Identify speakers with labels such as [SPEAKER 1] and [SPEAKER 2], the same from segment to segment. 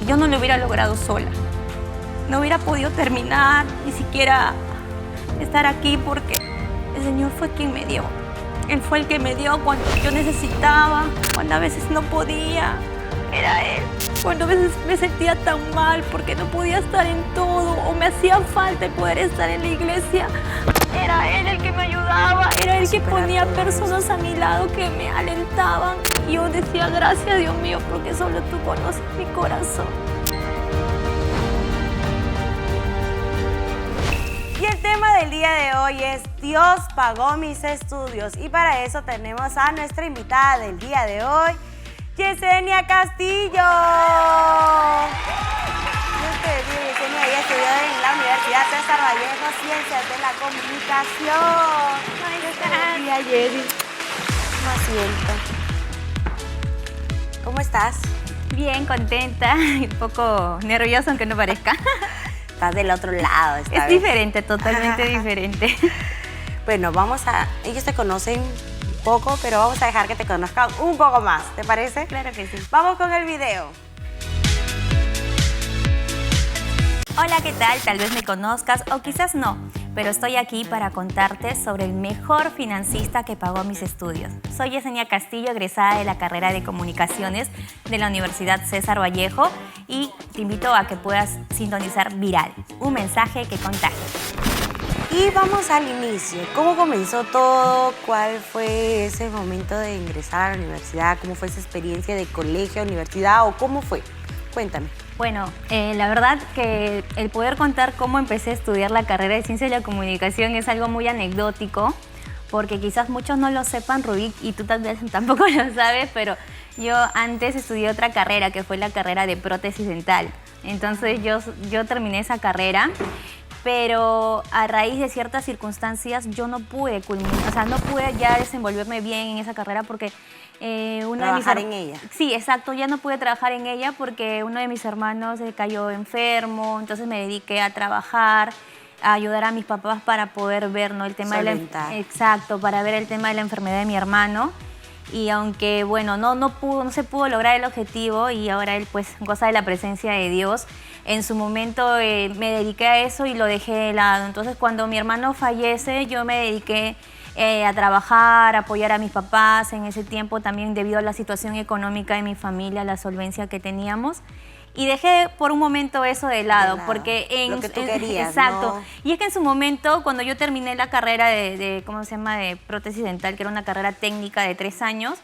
[SPEAKER 1] yo no lo hubiera logrado sola. No hubiera podido terminar, ni siquiera estar aquí porque el Señor fue quien me dio. Él fue el que me dio cuando yo necesitaba, cuando a veces no podía. Era Él. Cuando a veces me sentía tan mal porque no podía estar en todo o me hacía falta poder estar en la iglesia. Era Él el que me ayudaba, era Él que ponía personas a mi lado que me alentaban. Y yo decía, gracias Dios mío, porque solo tú conoces mi corazón.
[SPEAKER 2] Y el tema del día de hoy es Dios pagó mis estudios. Y para eso tenemos a nuestra invitada del día de hoy, Yesenia Castillo. Dios te bendiga, Yesenia. Ella estudió en la Universidad César Vallejo, Ciencias de la Comunicación. Dios te bendiga, Yesenia. Asiento. ¿Cómo estás?
[SPEAKER 1] Bien, contenta y un poco nerviosa, aunque no parezca.
[SPEAKER 2] Estás del otro lado esta vez.
[SPEAKER 1] Diferente, totalmente diferente.
[SPEAKER 2] Bueno, ellos te conocen poco, pero vamos a dejar que te conozcan un poco más, ¿te parece?
[SPEAKER 1] Claro que sí.
[SPEAKER 2] Vamos con el video.
[SPEAKER 1] Hola, ¿qué tal? Tal vez me conozcas o quizás no, pero estoy aquí para contarte sobre el mejor financista que pagó mis estudios. Soy Yesenia Castillo, egresada de la carrera de Comunicaciones de la Universidad César Vallejo y te invito a que puedas sintonizar Viral, un mensaje que contagia.
[SPEAKER 2] Y vamos al inicio. ¿Cómo comenzó todo? ¿Cuál fue ese momento de ingresar a la universidad? ¿Cómo fue esa experiencia de colegio, universidad o cómo fue? Cuéntame.
[SPEAKER 1] Bueno, la verdad que el poder contar cómo empecé a estudiar la carrera de Ciencia de la Comunicación es algo muy anecdótico, porque quizás muchos no lo sepan, Rubik, y tú tal vez tampoco lo sabes, pero yo antes estudié otra carrera, que fue la carrera de prótesis dental. Entonces yo terminé esa carrera, pero a raíz de ciertas circunstancias yo no pude culminar, o sea, no pude ya desenvolverme bien en esa carrera porque
[SPEAKER 2] ¿Trabajar en ella?
[SPEAKER 1] Sí, exacto, ya no pude trabajar en ella porque uno de mis hermanos cayó enfermo, entonces me dediqué a trabajar, a ayudar a mis papás para poder ver, ¿no? El tema exacto, para ver el tema de la enfermedad de mi hermano. Y aunque, bueno, no se pudo lograr el objetivo y ahora él pues goza de la presencia de Dios, en su momento me dediqué a eso y lo dejé de lado. Entonces cuando mi hermano fallece yo me dediqué a trabajar, a apoyar a mis papás en ese tiempo también debido a la situación económica de mi familia, la solvencia que teníamos. Y dejé por un momento eso de lado, porque
[SPEAKER 2] lo que tú querías,
[SPEAKER 1] exacto.
[SPEAKER 2] ¿no?
[SPEAKER 1] Y es que en su momento, cuando yo terminé la carrera ¿cómo se llama?, de prótesis dental, que era una carrera técnica de 3 años,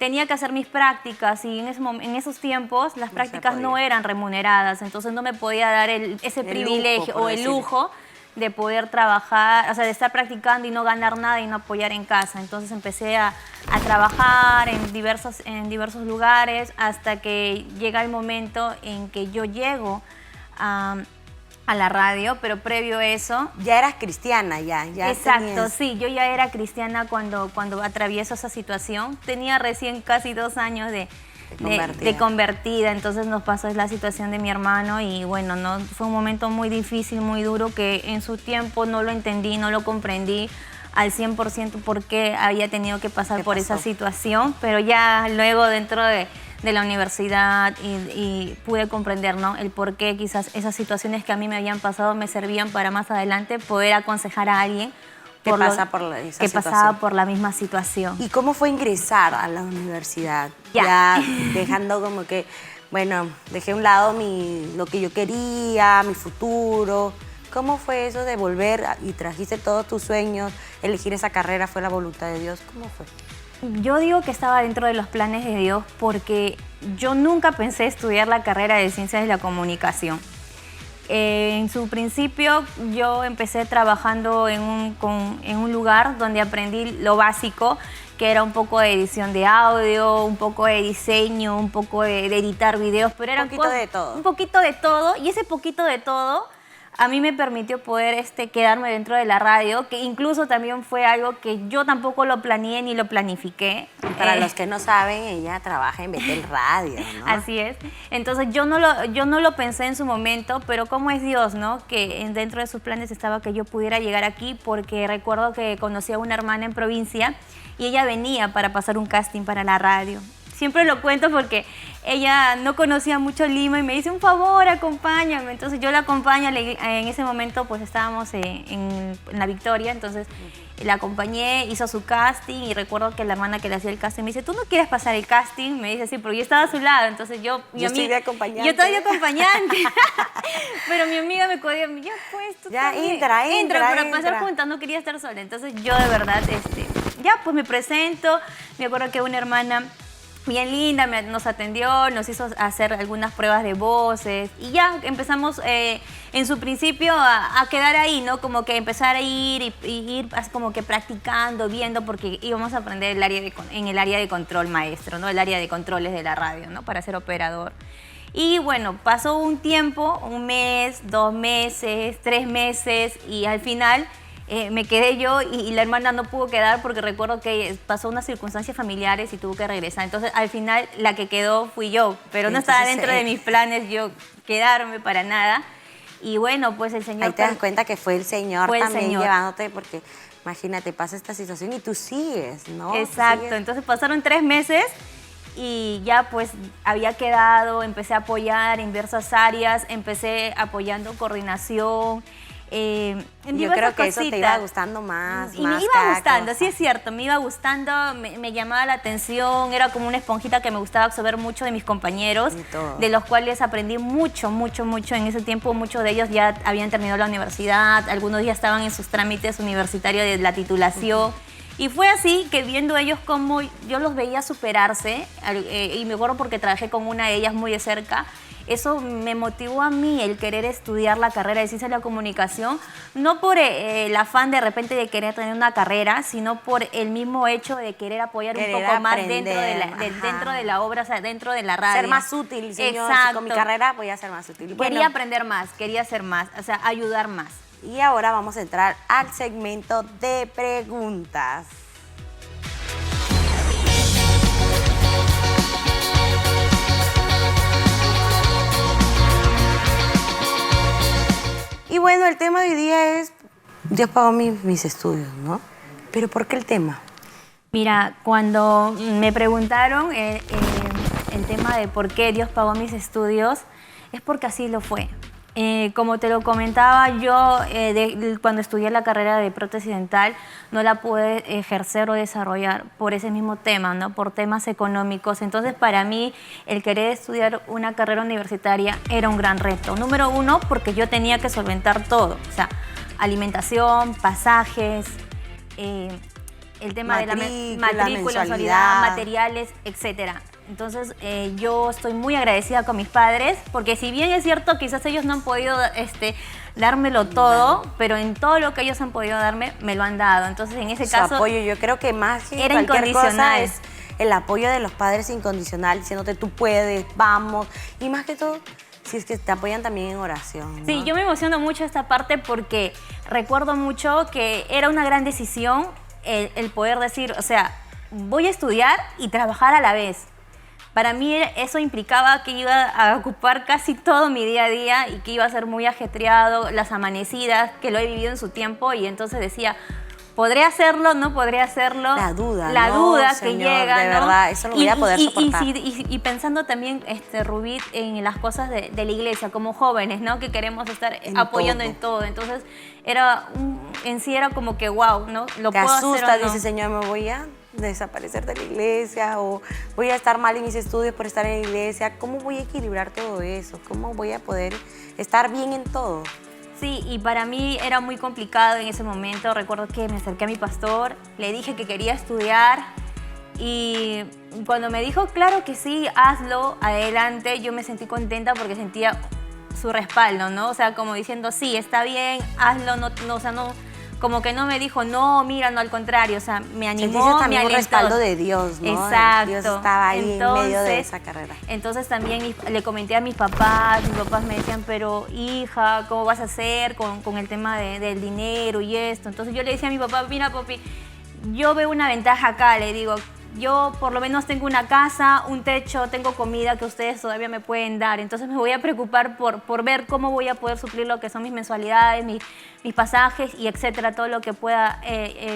[SPEAKER 1] tenía que hacer mis prácticas y en esos tiempos las prácticas no eran remuneradas, entonces no me podía dar ese privilegio o el lujo de poder trabajar, o sea, de estar practicando y no ganar nada y no apoyar en casa. Entonces empecé a trabajar en diversos lugares hasta que llega el momento en que yo llego a la radio, pero previo a eso...
[SPEAKER 2] Ya eras cristiana, ya
[SPEAKER 1] Exacto,
[SPEAKER 2] tenías...
[SPEAKER 1] sí, yo ya era cristiana cuando atravieso esa situación. Tenía recién casi 2 años de convertida, entonces nos pasó la situación de mi hermano y bueno, no fue un momento muy difícil, muy duro, que en su tiempo no lo entendí, no lo comprendí al 100% por qué había tenido que pasar por esa situación, pero ya luego dentro de la universidad y pude comprender, ¿no?, el por qué quizás esas situaciones que a mí me habían pasado me servían para más adelante poder aconsejar a alguien que pasaba por la misma situación.
[SPEAKER 2] ¿Y cómo fue ingresar a la universidad?
[SPEAKER 1] Ya
[SPEAKER 2] dejando como que, bueno, dejé a un lado lo que yo quería, mi futuro. ¿Cómo fue eso de volver y trajiste todos tus sueños? Elegir esa carrera fue la voluntad de Dios. ¿Cómo fue?
[SPEAKER 1] Yo digo que estaba dentro de los planes de Dios porque yo nunca pensé estudiar la carrera de Ciencias de la Comunicación. En su principio yo empecé trabajando en un lugar donde aprendí lo básico, que era un poco de edición de audio, un poco de diseño, un poco de editar videos, pero era un poquito de todo, y ese poquito de todo a mí me permitió poder quedarme dentro de la radio, que incluso también fue algo que yo tampoco lo planeé ni lo planifiqué.
[SPEAKER 2] Para los que no saben, ella trabaja en Betel Radio, ¿no?
[SPEAKER 1] Así es. Entonces yo no lo pensé en su momento, pero cómo es Dios, ¿no? Que dentro de sus planes estaba que yo pudiera llegar aquí, porque recuerdo que conocí a una hermana en provincia y ella venía para pasar un casting para la radio. siempre lo cuento porque ella no conocía mucho Lima y me dice, un favor, acompáñame. Entonces yo la acompaño, en ese momento pues estábamos en La Victoria, entonces la acompañé, hizo su casting y recuerdo que la hermana que le hacía el casting me dice, ¿tú no quieres pasar el casting? Me dice, sí, pero yo estaba a su lado, entonces yo
[SPEAKER 2] estoy de acompañante.
[SPEAKER 1] Yo estaba de acompañante, pero mi amiga me codía, ya pues, tú
[SPEAKER 2] ya,
[SPEAKER 1] también.
[SPEAKER 2] entra,
[SPEAKER 1] para pasar juntas, no quería estar sola. Entonces yo de verdad, ya pues me presento, me acuerdo que una hermana bien linda nos atendió, nos hizo hacer algunas pruebas de voces y ya empezamos en su principio a quedar ahí, ¿no? Como que empezar a ir y ir como que practicando, viendo, porque íbamos a aprender en el área de control maestro, ¿no? El área de controles de la radio, ¿no? Para ser operador. Y bueno, pasó un tiempo, 1 mes, 2 meses, 3 meses y al final me quedé yo y la hermana no pudo quedar porque recuerdo que pasó unas circunstancias familiares y tuvo que regresar. Entonces al final la que quedó fui yo, pero no estaba dentro de mis planes yo quedarme para nada. Y bueno, pues el Señor...
[SPEAKER 2] Ahí te das cuenta que fue el Señor también llevándote porque imagínate, pasa esta situación y tú sigues, ¿no?
[SPEAKER 1] Exacto, entonces pasaron 3 meses y ya pues había quedado, empecé a apoyar en diversas áreas, empecé apoyando coordinación,
[SPEAKER 2] yo creo que eso te iba gustando más.
[SPEAKER 1] Y me iba gustando, sí es cierto, me iba gustando, me llamaba la atención, era como una esponjita que me gustaba absorber mucho de mis compañeros, de los cuales aprendí mucho, mucho, mucho. En ese tiempo muchos de ellos ya habían terminado la universidad, algunos ya estaban en sus trámites universitarios de la titulación. Y fue así que viendo ellos cómo yo los veía superarse, y me acuerdo porque trabajé con una de ellas muy de cerca, eso me motivó a mí el querer estudiar la carrera de Ciencia de la Comunicación, no por el afán de repente de querer tener una carrera, sino por el mismo hecho de querer apoyar un poco más dentro de la obra, o sea, dentro de la radio.
[SPEAKER 2] Ser más útil, señor.
[SPEAKER 1] Exacto.
[SPEAKER 2] Con mi carrera voy a ser más útil.
[SPEAKER 1] Quería aprender más, quería hacer más, o sea, ayudar más.
[SPEAKER 2] Y ahora vamos a entrar al segmento de preguntas. Y bueno, el tema de hoy día es, Dios pagó mis estudios, ¿no? Pero ¿por qué el tema?
[SPEAKER 1] Mira, cuando me preguntaron el tema de por qué Dios pagó mis estudios, es porque así lo fue. Como te lo comentaba, yo cuando estudié la carrera de prótesis dental no la pude ejercer o desarrollar por ese mismo tema, ¿no? Por temas económicos. Entonces, para mí, el querer estudiar una carrera universitaria era un gran reto. Número 1, porque yo tenía que solventar todo, o sea, alimentación, pasajes, el tema de la matrícula, mensualidad, materiales, etcétera. Entonces, yo estoy muy agradecida con mis padres, porque si bien es cierto, quizás ellos no han podido dármelo todo, pero en todo lo que ellos han podido darme, me lo han dado. Entonces, en ese caso...
[SPEAKER 2] apoyo, yo creo que más que
[SPEAKER 1] era
[SPEAKER 2] cualquier cosa
[SPEAKER 1] incondicional.
[SPEAKER 2] es el apoyo de los padres incondicional, diciéndote tú puedes, vamos. Y más que todo, si es que te apoyan también en oración, ¿no?
[SPEAKER 1] Sí, yo me emociono mucho esta parte porque recuerdo mucho que era una gran decisión el poder decir, o sea, voy a estudiar y trabajar a la vez. Para mí eso implicaba que iba a ocupar casi todo mi día a día y que iba a ser muy ajetreado, las amanecidas, que lo he vivido en su tiempo, y entonces decía, ¿podré hacerlo? ¿No podré hacerlo?
[SPEAKER 2] La duda,
[SPEAKER 1] la
[SPEAKER 2] no,
[SPEAKER 1] duda
[SPEAKER 2] señor,
[SPEAKER 1] que llega,
[SPEAKER 2] de
[SPEAKER 1] ¿no?
[SPEAKER 2] verdad, eso no voy a poder soportar.
[SPEAKER 1] Y pensando también, Rubí, en las cosas de la iglesia, como jóvenes, ¿no? Que queremos estar apoyando en todo. Entonces, en sí era como que, wow, ¿no? ¿Lo puedo hacer o no?
[SPEAKER 2] Te asusta, dice, Señor, me voy a desaparecer de la iglesia o voy a estar mal en mis estudios por estar en la iglesia. ¿Cómo voy a equilibrar todo eso? ¿Cómo voy a poder estar bien en todo?
[SPEAKER 1] Sí, y para mí era muy complicado en ese momento. Recuerdo que me acerqué a mi pastor, le dije que quería estudiar y cuando me dijo, claro que sí, hazlo, adelante, yo me sentí contenta porque sentía su respaldo, ¿no? O sea, como diciendo, sí, está bien, hazlo, como que no me dijo, no, mira, no, al contrario, o sea, me animó,
[SPEAKER 2] también
[SPEAKER 1] me alentó.
[SPEAKER 2] Un respaldo de Dios, ¿no?
[SPEAKER 1] Exacto.
[SPEAKER 2] Dios estaba ahí en medio de esa carrera.
[SPEAKER 1] Entonces también le comenté a mis papás me decían, pero hija, ¿cómo vas a hacer con el tema del dinero y esto? Entonces yo le decía a mi papá, mira, papi, yo veo una ventaja acá, le digo, yo por lo menos tengo una casa, un techo, tengo comida que ustedes todavía me pueden dar. Entonces me voy a preocupar por ver cómo voy a poder suplir lo que son mis mensualidades, mis pasajes y etcétera, todo lo que pueda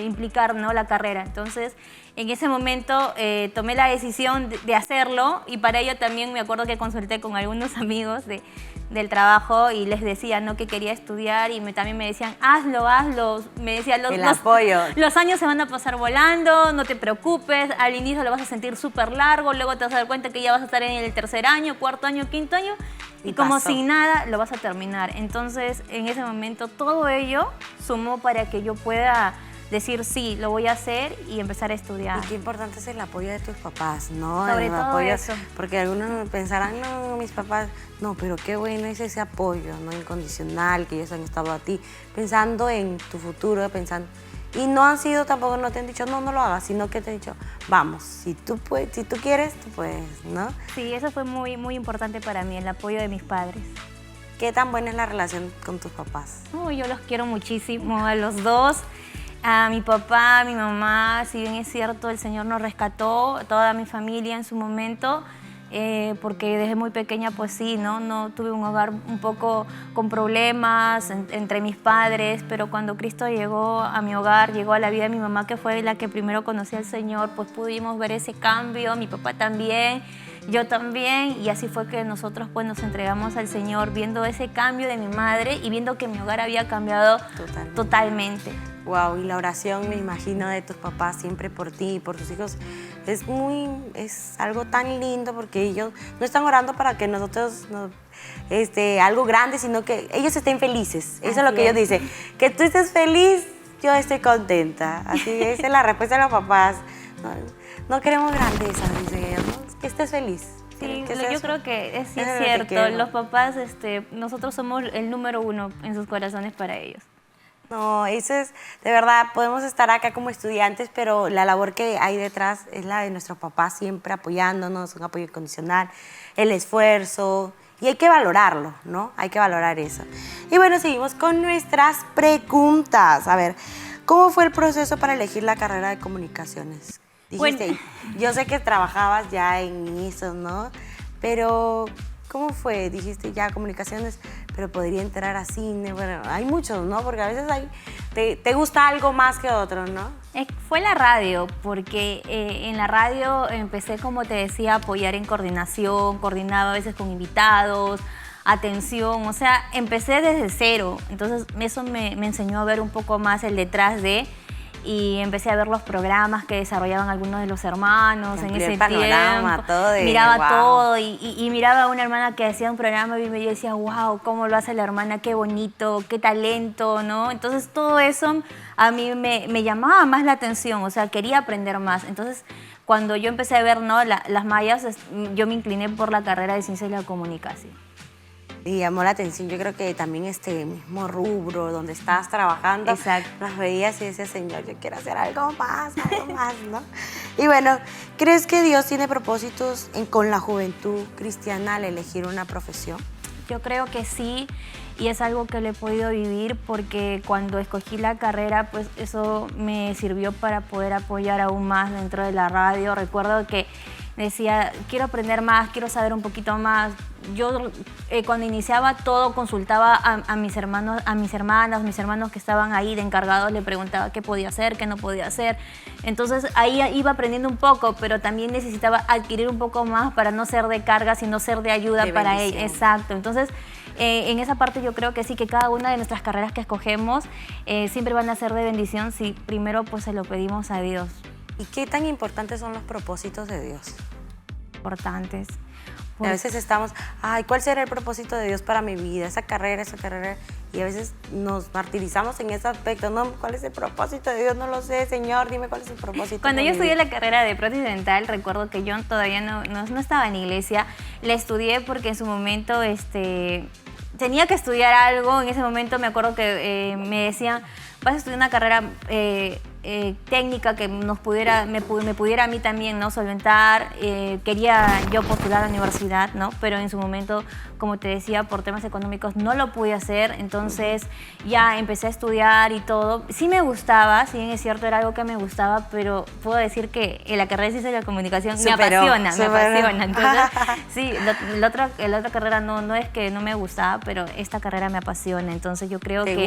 [SPEAKER 1] implicar, ¿no? La carrera. Entonces En ese momento tomé la decisión de hacerlo y para ello también me acuerdo que consulté con algunos amigos del trabajo y les decía, ¿no?, que quería estudiar y también me decían, hazlo, hazlo. Me decían, los años se van a pasar volando, no te preocupes, al inicio lo vas a sentir súper largo, luego te vas a dar cuenta que ya vas a estar en el tercer año, cuarto año, quinto año y como sin nada lo vas a terminar. Entonces, en ese momento todo ello sumó para que yo pueda decir sí, lo voy a hacer y empezar a estudiar.
[SPEAKER 2] Y qué importante es el apoyo de tus papás, ¿no?
[SPEAKER 1] Sobre todo
[SPEAKER 2] apoyo,
[SPEAKER 1] eso.
[SPEAKER 2] Porque algunos pensarán, no, mis papás, no, pero qué bueno es ese apoyo, ¿no? Incondicional, que ellos han estado a ti, pensando en tu futuro, pensando. Y no han sido tampoco, no te han dicho, no, no lo hagas, sino que te han dicho, vamos, si tú quieres, tú puedes, ¿no?
[SPEAKER 1] Sí, eso fue muy, muy importante para mí, el apoyo de mis padres.
[SPEAKER 2] ¿Qué tan buena es la relación con tus papás?
[SPEAKER 1] Yo los quiero muchísimo a los dos. A mi papá, a mi mamá, si bien es cierto, el Señor nos rescató, toda mi familia en su momento, porque desde muy pequeña pues sí, no tuve un hogar un poco con problemas entre mis padres, pero cuando Cristo llegó a mi hogar, llegó a la vida de mi mamá, que fue la que primero conocí al Señor, pues pudimos ver ese cambio, mi papá también, yo también, y así fue que nosotros pues nos entregamos al Señor, viendo ese cambio de mi madre y viendo que mi hogar había cambiado totalmente.
[SPEAKER 2] Wow, y la oración, me imagino, de tus papás siempre por ti y por tus hijos es algo tan lindo porque ellos no están orando para que nosotros algo grande, sino que ellos estén felices. Eso es lo que ellos dicen. Que tú estés feliz, yo estoy contenta. Así esa es la respuesta de los papás. No queremos grandeza, dicen ellos, ¿no? Que estés feliz.
[SPEAKER 1] Sí, yo creo que sí es cierto. Los papás, nosotros somos el número uno en sus corazones para ellos.
[SPEAKER 2] No, eso es, de verdad, podemos estar acá como estudiantes, pero la labor que hay detrás es la de nuestros papás, siempre apoyándonos, un apoyo incondicional, el esfuerzo, y hay que valorarlo, ¿no? Hay que valorar eso. Y bueno, seguimos con nuestras preguntas. A ver, ¿cómo fue el proceso para elegir la carrera de comunicaciones? Dijiste, yo sé que trabajabas ya en eso, ¿no? Pero, ¿cómo fue? Dijiste ya comunicaciones, pero podría entrar a cine. Bueno, hay muchos, ¿no? Porque a veces te gusta algo más que otro, ¿no?
[SPEAKER 1] Fue la radio, porque en la radio empecé, como te decía, a apoyar en coordinación, coordinaba a veces con invitados, atención, o sea, empecé desde cero. Entonces eso me enseñó a ver un poco más el detrás de... Y empecé a ver los programas que desarrollaban algunos de los hermanos en ese tiempo. Miraba todo y miraba a una hermana que hacía un programa y yo decía, wow, cómo lo hace la hermana, qué bonito, qué talento, ¿no? Entonces todo eso a mí me llamaba más la atención, o sea, quería aprender más. Entonces cuando yo empecé a ver, ¿no?, las mallas, yo me incliné por la carrera de Ciencias de la Comunicación.
[SPEAKER 2] Y llamó la atención, yo creo que también este mismo rubro donde estabas trabajando,
[SPEAKER 1] exacto,
[SPEAKER 2] las veías y decías, Señor, yo quiero hacer algo más, ¿no? Y bueno, ¿crees que Dios tiene propósitos con la juventud cristiana al elegir una profesión?
[SPEAKER 1] Yo creo que sí, y es algo que lo he podido vivir porque cuando escogí la carrera, pues eso me sirvió para poder apoyar aún más dentro de la radio. Recuerdo que decía, quiero aprender más, quiero saber un poquito más. Yo cuando iniciaba todo consultaba a mis hermanos, a mis hermanas, mis hermanos que estaban ahí de encargados, le preguntaba qué podía hacer, qué no podía hacer. Entonces ahí iba aprendiendo un poco, pero también necesitaba adquirir un poco más para no ser de carga, sino ser de ayuda para ellos. Exacto. Entonces en esa parte yo creo que sí, que cada una de nuestras carreras que escogemos siempre van a ser de bendición si primero pues se lo pedimos a Dios.
[SPEAKER 2] ¿Y qué tan importantes son los propósitos de Dios?
[SPEAKER 1] Importantes.
[SPEAKER 2] A veces estamos, ay, ¿cuál será el propósito de Dios para mi vida? Esa carrera, y a veces nos martirizamos en ese aspecto, ¿no? ¿Cuál es el propósito de Dios? No lo sé, Señor, dime cuál es el propósito.
[SPEAKER 1] Cuando yo estudié la carrera de prótesis dental, recuerdo que yo todavía no estaba en iglesia, la estudié porque en su momento tenía que estudiar algo. En ese momento me acuerdo que me decían, vas a estudiar una carrera técnica que me pudiera a mí también, ¿no?, solventar. Quería yo postular a la universidad, ¿no?, pero en su momento, como te decía, por temas económicos no lo pude hacer. Entonces ya empecé a estudiar y todo. Sí me gustaba, si bien es cierto, era algo que me gustaba, pero puedo decir que la carrera de Ciencias de la Comunicación me apasiona. Entonces, sí, la otra carrera no es que no me gustaba, pero esta carrera me apasiona. Entonces yo creo que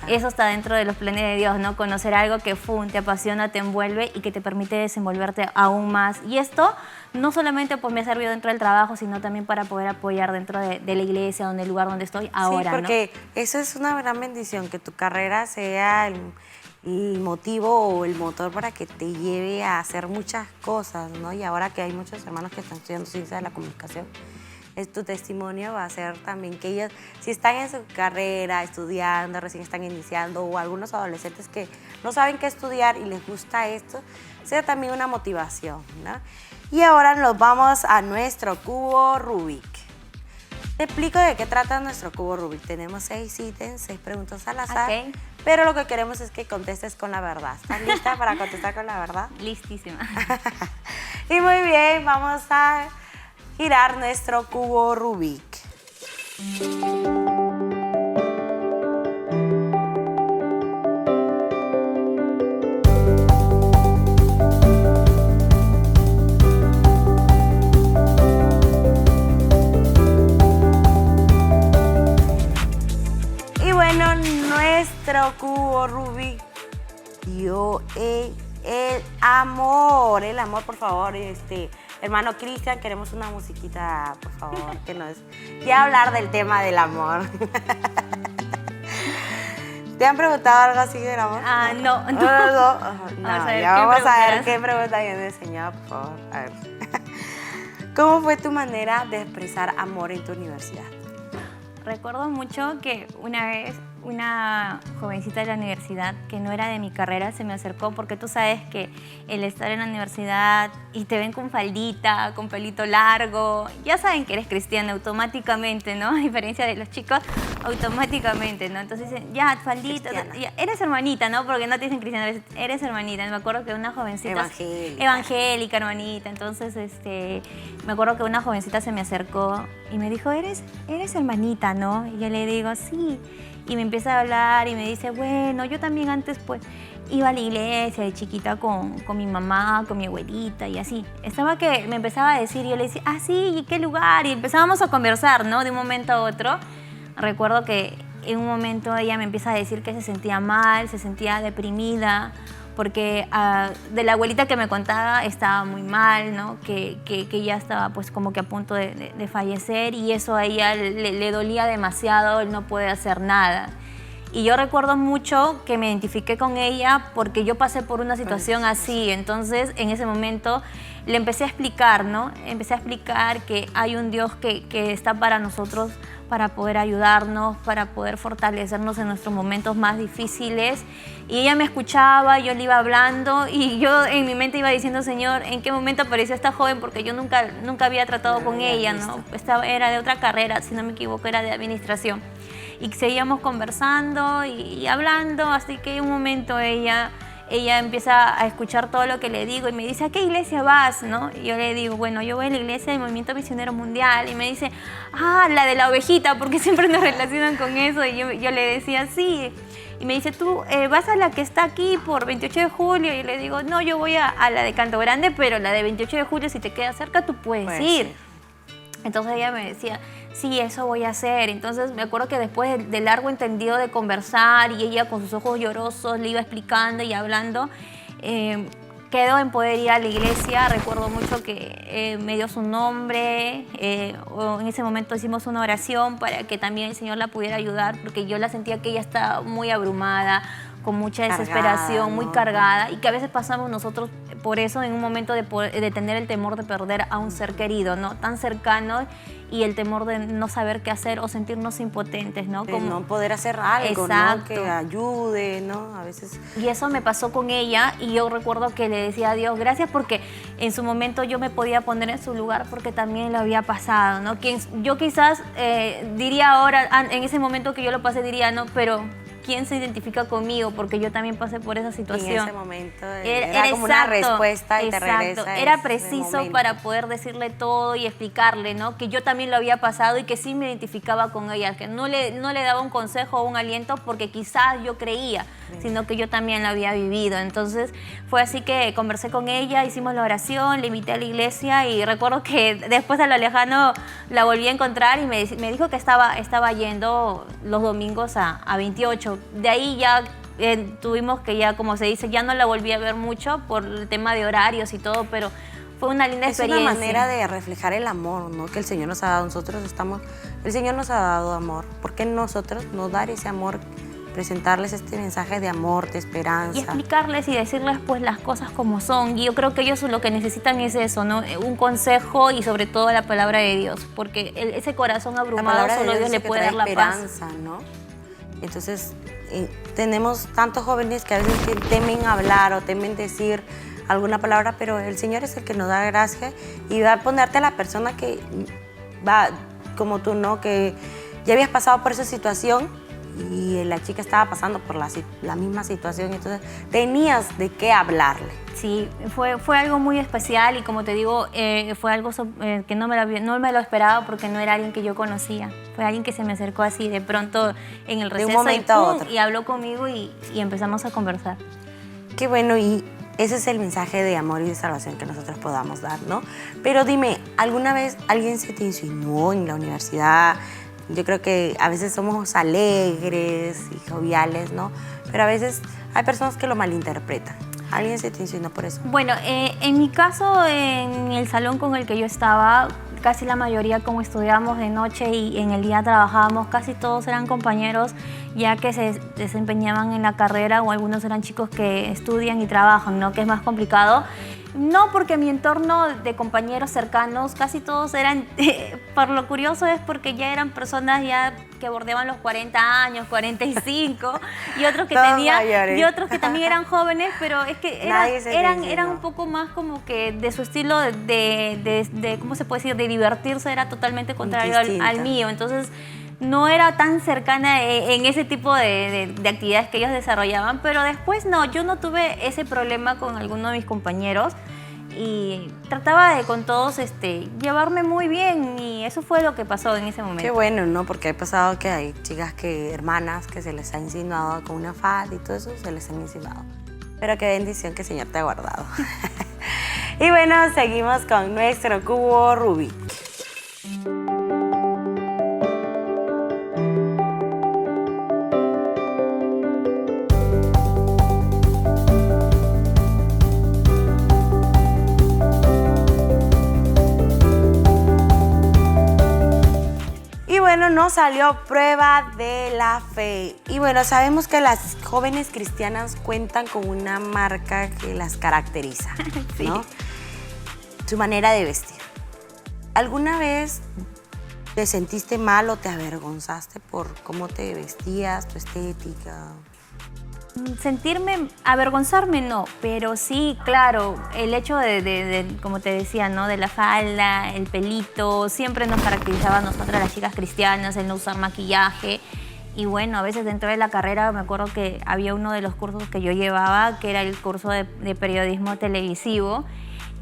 [SPEAKER 1] eso está dentro de los planes de Dios, ¿no?, conocer algo que pasión, te apasiona, te envuelve y que te permite desenvolverte aún más. Y esto no solamente pues me ha servido dentro del trabajo, sino también para poder apoyar dentro de la iglesia, donde el lugar donde estoy ahora,
[SPEAKER 2] sí, porque
[SPEAKER 1] ¿no?
[SPEAKER 2] eso es una gran bendición, que tu carrera sea el motivo o el motor para que te lleve a hacer muchas cosas, ¿no? Y ahora que hay muchos hermanos que están estudiando ciencia de la comunicación, tu testimonio va a ser también que ellos, si están en su carrera, estudiando, recién están iniciando, o algunos adolescentes que no saben qué estudiar y les gusta esto, sea también una motivación, ¿no? Y ahora nos vamos a nuestro cubo Rubik. Te explico de qué trata nuestro cubo Rubik. Tenemos 6 ítems, 6 preguntas al azar, pero lo que queremos es que contestes con la verdad. ¿Estás lista para contestar con la verdad?
[SPEAKER 1] Listísima.
[SPEAKER 2] Y muy bien, vamos a girar nuestro cubo Rubik. Y bueno, nuestro cubo Rubik dio el amor. El amor, por favor, hermano Cristian, queremos una musiquita, por favor, que nos quiera hablar del tema del amor. ¿Te han preguntado algo así del amor?
[SPEAKER 1] No.
[SPEAKER 2] Vamos a ver qué pregunta viene, señor, por favor. A ver. ¿Cómo fue tu manera de expresar amor en tu universidad?
[SPEAKER 1] Recuerdo mucho que una vez una jovencita de la universidad que no era de mi carrera se me acercó, porque tú sabes que el estar en la universidad y te ven con faldita, con pelito largo, ya saben que eres cristiana automáticamente, ¿no? A diferencia de los chicos, automáticamente, ¿no? Entonces dicen, ya, faldita, ya, eres hermanita, ¿no? Porque no te dicen cristiana, eres hermanita. Me acuerdo que una jovencita... Evangélica, hermanita. Entonces, me acuerdo que una jovencita se me acercó y me dijo, ¿eres hermanita, no? Y yo le digo, sí. Y me empieza a hablar y me dice, bueno, yo también antes pues iba a la iglesia de chiquita con mi mamá, con mi abuelita y así. Estaba que me empezaba a decir y yo le decía, sí, ¿y qué lugar? Y empezábamos a conversar, ¿no? De un momento a otro. Recuerdo que en un momento ella me empieza a decir que se sentía mal, se sentía deprimida, porque de la abuelita que me contaba estaba muy mal, ¿no? Que ya estaba pues como que a punto de fallecer, y eso a ella le dolía demasiado, él no puede hacer nada. Y yo recuerdo mucho que me identifiqué con ella porque yo pasé por una situación así. Entonces, en ese momento le empecé a explicar, ¿no? Empecé a explicar que hay un Dios que está para nosotros, para poder ayudarnos, para poder fortalecernos en nuestros momentos más difíciles. Y ella me escuchaba, yo le iba hablando y yo en mi mente iba diciendo, Señor, ¿en qué momento apareció esta joven? Porque yo nunca había tratado con ella, ¿no? Era de otra carrera, si no me equivoco, era de administración. Y seguíamos conversando y hablando, así que en un momento ella empieza a escuchar todo lo que le digo y me dice, ¿a qué iglesia vas? ¿No? Y yo le digo, bueno, yo voy a la iglesia del Movimiento Misionero Mundial. Y me dice, la de la ovejita, porque siempre nos relacionan con eso. Y yo le decía, sí. Y me dice, ¿tú vas a la que está aquí por 28 de julio? Y le digo, no, yo voy a la de Canto Grande, pero la de 28 de julio, si te queda cerca, tú puedes ir. Entonces ella me decía, sí, eso voy a hacer. Entonces me acuerdo que después de largo entendido de conversar y ella con sus ojos llorosos le iba explicando y hablando, quedó en poder ir a la iglesia. Recuerdo mucho que me dio su nombre, en ese momento hicimos una oración para que también el Señor la pudiera ayudar, porque yo la sentía que ella estaba muy abrumada, con mucha desesperación, muy cargada, y que a veces pasamos nosotros por eso en un momento de tener el temor de perder a un ser querido, ¿no? Tan cercano, y el temor de no saber qué hacer o sentirnos impotentes, ¿no?
[SPEAKER 2] Como no poder hacer algo, ¿no? Que ayude, ¿no? A veces... Y
[SPEAKER 1] eso me pasó con ella, y yo recuerdo que le decía a Dios, gracias, porque en su momento yo me podía poner en su lugar porque también lo había pasado, ¿no? Yo quizás diría ahora, en ese momento que yo lo pasé, diría, no, pero... ¿quién se identifica conmigo? Porque yo también pasé por esa situación.
[SPEAKER 2] Y en ese momento era como una respuesta y te regresa.
[SPEAKER 1] Era preciso para poder decirle todo y explicarle, ¿no? Que yo también lo había pasado y que sí me identificaba con ella, que no le daba un consejo o un aliento porque quizás yo creía, sino que yo también lo había vivido. Entonces fue así que conversé con ella, hicimos la oración, le invité a la iglesia, y recuerdo que después a lo lejano la volví a encontrar y me dijo que estaba yendo los domingos a 28. De ahí ya tuvimos que ya, como se dice, ya no la volví a ver mucho por el tema de horarios y todo, pero fue una linda experiencia.
[SPEAKER 2] Es una manera de reflejar el amor, ¿no? Que el Señor nos ha dado. El Señor nos ha dado amor. ¿Por qué nosotros no dar ese amor, presentarles este mensaje de amor, de esperanza?
[SPEAKER 1] Y explicarles y decirles pues las cosas como son. Y yo creo que ellos lo que necesitan es eso, ¿no? Un consejo y sobre todo la palabra de Dios, porque ese corazón abrumado solo Dios le puede dar la
[SPEAKER 2] esperanza, ¿no? Entonces, tenemos tantos jóvenes que a veces temen hablar o temen decir alguna palabra, pero el Señor es el que nos da gracia y va a ponerte a la persona que va, como tú, ¿no? Que ya habías pasado por esa situación y la chica estaba pasando por la misma situación, entonces tenías de qué hablarle.
[SPEAKER 1] Sí, fue algo muy especial y como te digo, fue algo que no me lo esperaba porque no era alguien que yo conocía. Fue alguien que se me acercó así de pronto en el receso
[SPEAKER 2] de un momento a otro.
[SPEAKER 1] Y habló conmigo y empezamos a conversar.
[SPEAKER 2] Qué bueno, y ese es el mensaje de amor y de salvación que nosotros podamos dar, ¿no? Pero dime, ¿alguna vez alguien se te insinuó en la universidad? Yo creo que a veces somos alegres y joviales, ¿no? Pero a veces hay personas que lo malinterpretan. ¿Alguien se te insinuó por eso?
[SPEAKER 1] Bueno, en mi caso, en el salón con el que yo estaba, casi la mayoría, como estudiábamos de noche y en el día trabajábamos, casi todos eran compañeros ya que se desempeñaban en la carrera o algunos eran chicos que estudian y trabajan, ¿no? Que es más complicado. No, porque mi entorno de compañeros cercanos, casi todos eran, por lo curioso es porque ya eran personas ya que bordeaban los 40 años, 45, y otros que también eran jóvenes, pero es que eran un poco más como que de su estilo de ¿cómo se puede decir?, de divertirse, era totalmente contrario al mío. Entonces, no era tan cercana en ese tipo de actividades que ellos desarrollaban, pero después no, yo no tuve ese problema con alguno de mis compañeros y trataba de con todos llevarme muy bien y eso fue lo que pasó en ese momento.
[SPEAKER 2] Qué bueno, ¿no? Porque ha pasado que hay chicas hermanas que se les ha insinuado con una falda y todo eso se les ha insinuado. Pero qué bendición que el Señor te ha guardado. Y bueno, seguimos con nuestro cubo Rubik. Nos salió prueba de la fe. Y bueno, sabemos que las jóvenes cristianas cuentan con una marca que las caracteriza, ¿no? Sí. Su manera de vestir. ¿Alguna vez te sentiste mal o te avergonzaste por cómo te vestías, tu estética?
[SPEAKER 1] Avergonzarme no, pero sí, claro, el hecho como te decía, ¿no? De la falda, el pelito, siempre nos caracterizaba a nosotras las chicas cristianas, el no usar maquillaje. Y bueno, a veces dentro de la carrera me acuerdo que había uno de los cursos que yo llevaba, que era el curso de periodismo televisivo.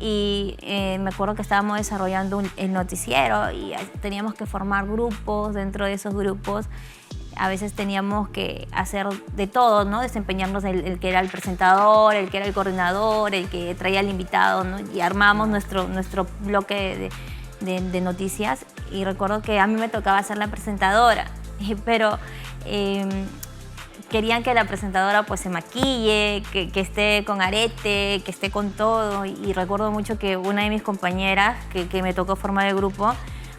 [SPEAKER 1] Y me acuerdo que estábamos desarrollando el noticiero y teníamos que formar grupos. Dentro de esos grupos a veces teníamos que hacer de todo, ¿no? Desempeñarnos el que era el presentador, el que era el coordinador, el que traía al invitado, ¿no? Y armábamos nuestro bloque de noticias. Y recuerdo que a mí me tocaba ser la presentadora, pero querían que la presentadora pues se maquille, que esté con arete, que esté con todo. Y recuerdo mucho que una de mis compañeras que me tocó formar el grupo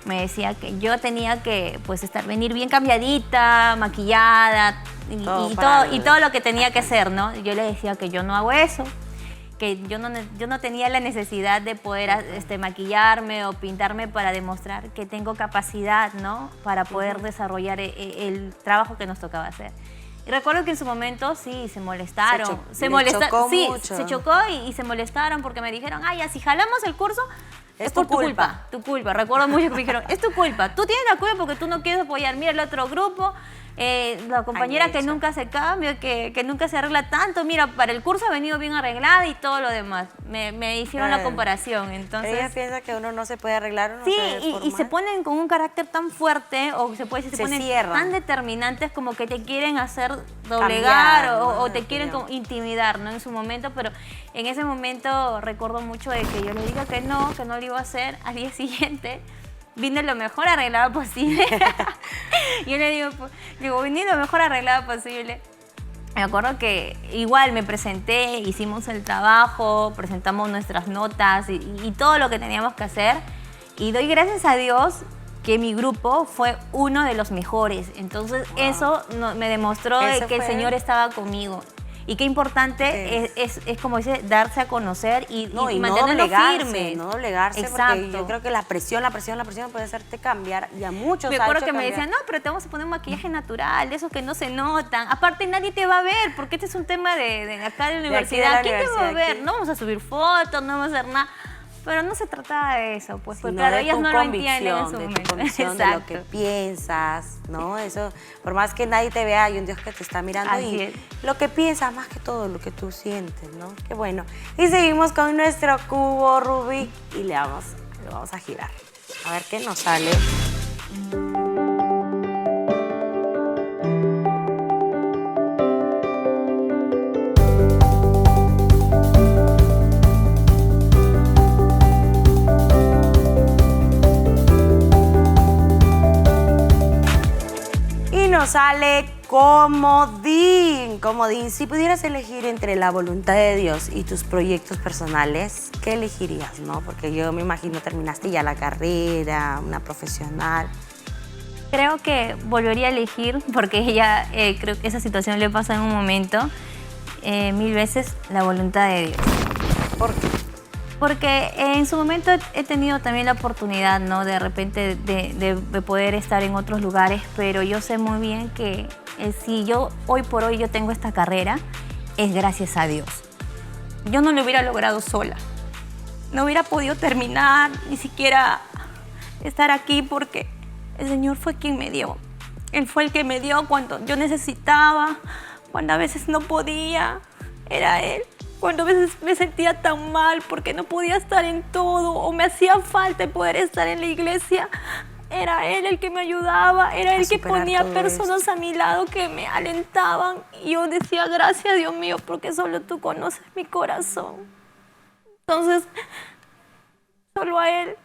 [SPEAKER 1] me decía que yo tenía que pues venir bien cambiadita, maquillada y todo lo que tenía que hacer, ¿no? Yo le decía que yo no hago eso, que yo no tenía la necesidad de poder maquillarme o pintarme para demostrar que tengo capacidad, ¿no? Para poder desarrollar el trabajo que nos tocaba hacer. Y recuerdo que en su momento sí, se molestaron. Se chocó y se molestaron porque me dijeron, ay, si jalamos el curso, es por tu culpa. Tu culpa. Recuerdo mucho que me dijeron, es tu culpa. Tú tienes la culpa porque tú no quieres apoyar. Mira el otro grupo, la compañera que nunca se cambia, que nunca se arregla tanto. Mira, para el curso ha venido bien arreglada y todo lo demás. Me hicieron la comparación. Entonces,
[SPEAKER 2] ella piensa que uno no se puede arreglar, uno
[SPEAKER 1] sí,
[SPEAKER 2] se debe formar.
[SPEAKER 1] y se ponen con un carácter tan fuerte, o se puede decir, se ponen
[SPEAKER 2] cierran.
[SPEAKER 1] Tan determinantes como que te quieren hacer doblegar.
[SPEAKER 2] Cambiar,
[SPEAKER 1] o te quieren intimidar, ¿no? En su momento, pero en ese momento recuerdo mucho de que yo le digo que no lo iba a hacer. Al día siguiente vine lo mejor arreglada posible. Yo le digo, vine lo mejor arreglada posible. Me acuerdo que igual me presenté, hicimos el trabajo, presentamos nuestras notas y todo lo que teníamos que hacer. Y doy gracias a Dios que mi grupo fue uno de los mejores. Entonces eso me demostró que el Señor estaba conmigo. Y qué importante es como dice, darse a conocer y mantenerlo firme.
[SPEAKER 2] No doblegarse, porque yo creo que la presión puede hacerte cambiar, y a muchos
[SPEAKER 1] me acuerdo que me decían, no, pero te vamos a poner un maquillaje natural, de esos que no se notan. Aparte, nadie te va a ver, porque este es un tema de acá de la universidad. ¿Quién te va a ver? No vamos a subir fotos, no vamos a hacer nada. Pero no se trataba de eso, pues, porque claro, ellas no lo entienden en su momento.
[SPEAKER 2] De lo que piensas, ¿no? Eso, por más que nadie te vea, hay un Dios que te está mirando. Así es. Lo que piensas más que todo, lo que tú sientes, ¿no? Qué bueno. Y seguimos con nuestro cubo Rubik y lo vamos a girar. A ver qué nos sale. Sale comodín. Comodín, si pudieras elegir entre la voluntad de Dios y tus proyectos personales, ¿qué elegirías, no? Porque yo me imagino terminaste ya la carrera, una profesional.
[SPEAKER 1] Creo que volvería a elegir, porque ya creo que esa situación le pasa en un momento, 1000 veces la voluntad de Dios.
[SPEAKER 2] ¿Por qué?
[SPEAKER 1] Porque en su momento he tenido también la oportunidad, ¿no? De repente de poder estar en otros lugares, pero yo sé muy bien que si yo hoy por hoy yo tengo esta carrera, es gracias a Dios. Yo no lo hubiera logrado sola. No hubiera podido terminar, ni siquiera estar aquí, porque el Señor fue quien me dio. Él fue el que me dio cuando yo necesitaba, cuando a veces no podía, era Él. Cuando a veces me sentía tan mal porque no podía estar en todo o me hacía falta poder estar en la iglesia, era Él el que me ayudaba, era Él que ponía personas a mi lado que me alentaban. Y yo decía, gracias Dios mío, porque solo tú conoces mi corazón. Entonces, solo a Él,